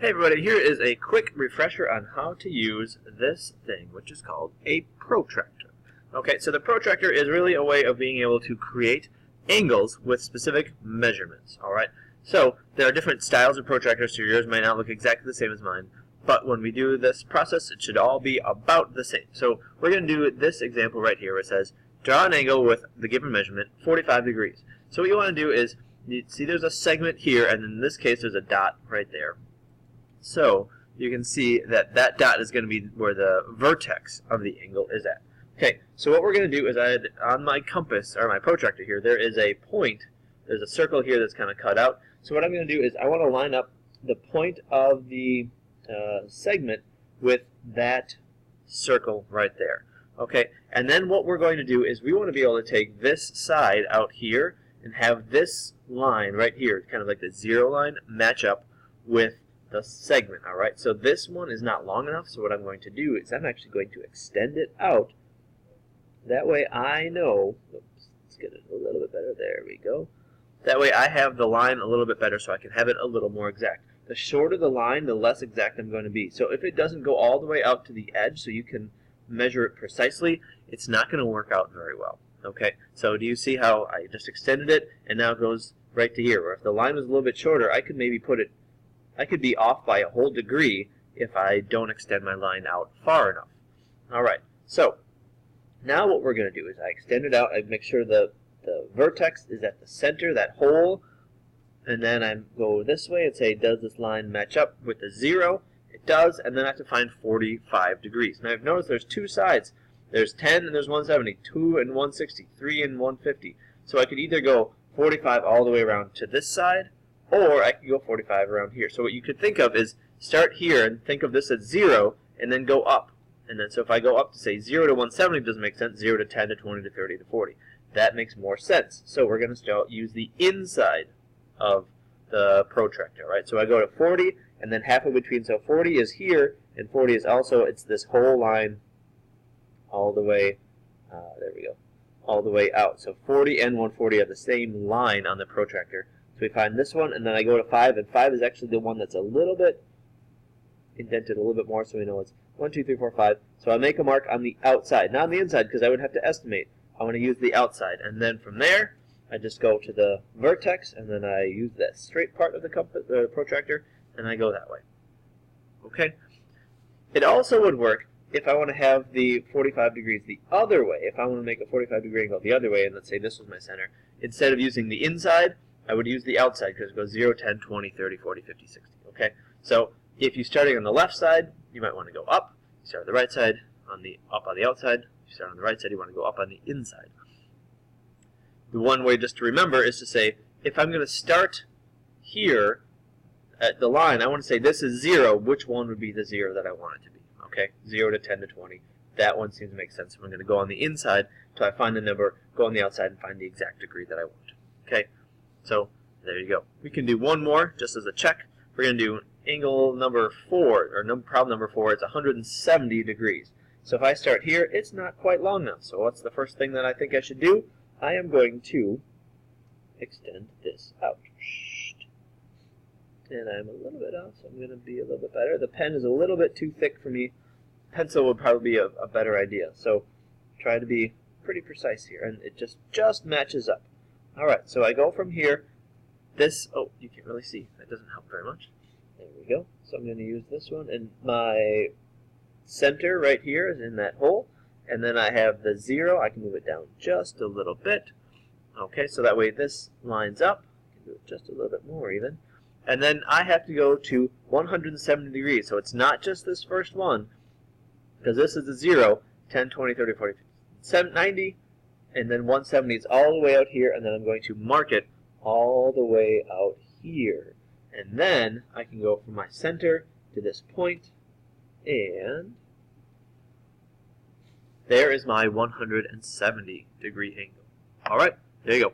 Hey everybody, here is a quick refresher on how to use this thing, which is called a protractor. Okay, so the protractor is really a way of being able to create angles with specific measurements. Alright, so there are different styles of protractors, so yours might not look exactly the same as mine, but when we do this process, it should all be about the same. So we're going to do this example right here where it says, draw an angle with the given measurement, 45 degrees. So what you want to do is, you see there's a segment here, and in this case there's a dot right there. So you can see that that dot is going to be where the vertex of the angle is at. Okay, so what we're going to do is on my compass, or my protractor here, there is a point, there's a circle here that's kind of cut out. So what I'm going to do is I want to line up the point of the segment with that circle right there. Okay, and then what we're going to do is we want to be able to take this side out here and have this line right here, kind of like the zero line, match up with the segment. Alright, so this one is not long enough, so what I'm going to do is I'm actually going to extend it out. That way I know, oops, let's get it a little bit better, there we go. That way I have the line a little bit better so I can have it a little more exact. The shorter the line, the less exact I'm going to be. So if it doesn't go all the way out to the edge so you can measure it precisely, it's not going to work out very well. Okay, so do you see how I just extended it and now it goes right to here? Or if the line was a little bit shorter, I could maybe put it, I could be off by a whole degree if I don't extend my line out far enough. Alright, so now what we're going to do is I extend it out, I make sure the vertex is at the center, that hole, and then I go this way and say, does this line match up with the 0? It does, and then I have to find 45 degrees. Now I've noticed there's two sides. There's 10 and there's 170, 2 and 160, 3 and 150. So I could either go 45 all the way around to this side, or I could go 45 around here. So what you could think of is start here and think of this as 0 and then go up. And then so if I go up to say 0 to 170 doesn't make sense, 0 to 10 to 20 to 30 to 40. That makes more sense. So we're going to use the inside of the protractor, right? So I go to 40 and then halfway between, so 40 is here and 40 is also, it's this whole line all the way, there we go, all the way out. So 40 and 140 are the same line on the protractor. So we find this one, and then I go to 5, and 5 is actually the one that's a little bit indented a little bit more, so we know it's 1, 2, 3, 4, 5. So I make a mark on the outside, not on the inside, because I would have to estimate. I want to use the outside, and then from there, I just go to the vertex, and then I use that straight part of the protractor, and I go that way. Okay? It also would work if I want to have the 45 degrees the other way. If I want to make a 45 degree angle the other way, and let's say this was my center, instead of using the inside, I would use the outside because it goes 0, 10, 20, 30, 40, 50, 60. Okay? So if you're starting on the left side, you might want to go up. You start on the right side, up on the outside. If you start on the right side, you want to go up on the inside. The one way just to remember is to say, if I'm going to start here at the line, I want to say this is 0, which one would be the 0 that I want it to be? Okay, 0 to 10 to 20. That one seems to make sense. I'm going to go on the inside until I find the number, go on the outside and find the exact degree that I want. Okay, so there you go. We can do one more just as a check. We're going to do angle number 4, or problem number 4. It's 170 degrees. So if I start here, it's not quite long enough. So what's the first thing that I think I should do? I am going to extend this out. And I'm a little bit off, so I'm going to be a little bit better. The pen is a little bit too thick for me. Pencil would probably be a better idea. So try to be pretty precise here, and it just matches up. Alright, so I go from here. This, oh, you can't really see. That doesn't help very much. There we go. So I'm going to use this one, and my center right here is in that hole. And then I have the 0. I can move it down just a little bit. Okay, so that way this lines up. I can do it just a little bit more even. And then I have to go to 170 degrees. So it's not just this first one, because this is the 0, 10, 20, 30, 40, 50, 90, and then 170 is all the way out here, and then I'm going to mark it all the way out here. And then I can go from my center to this point, and there is my 170 degree angle. Alright, there you go.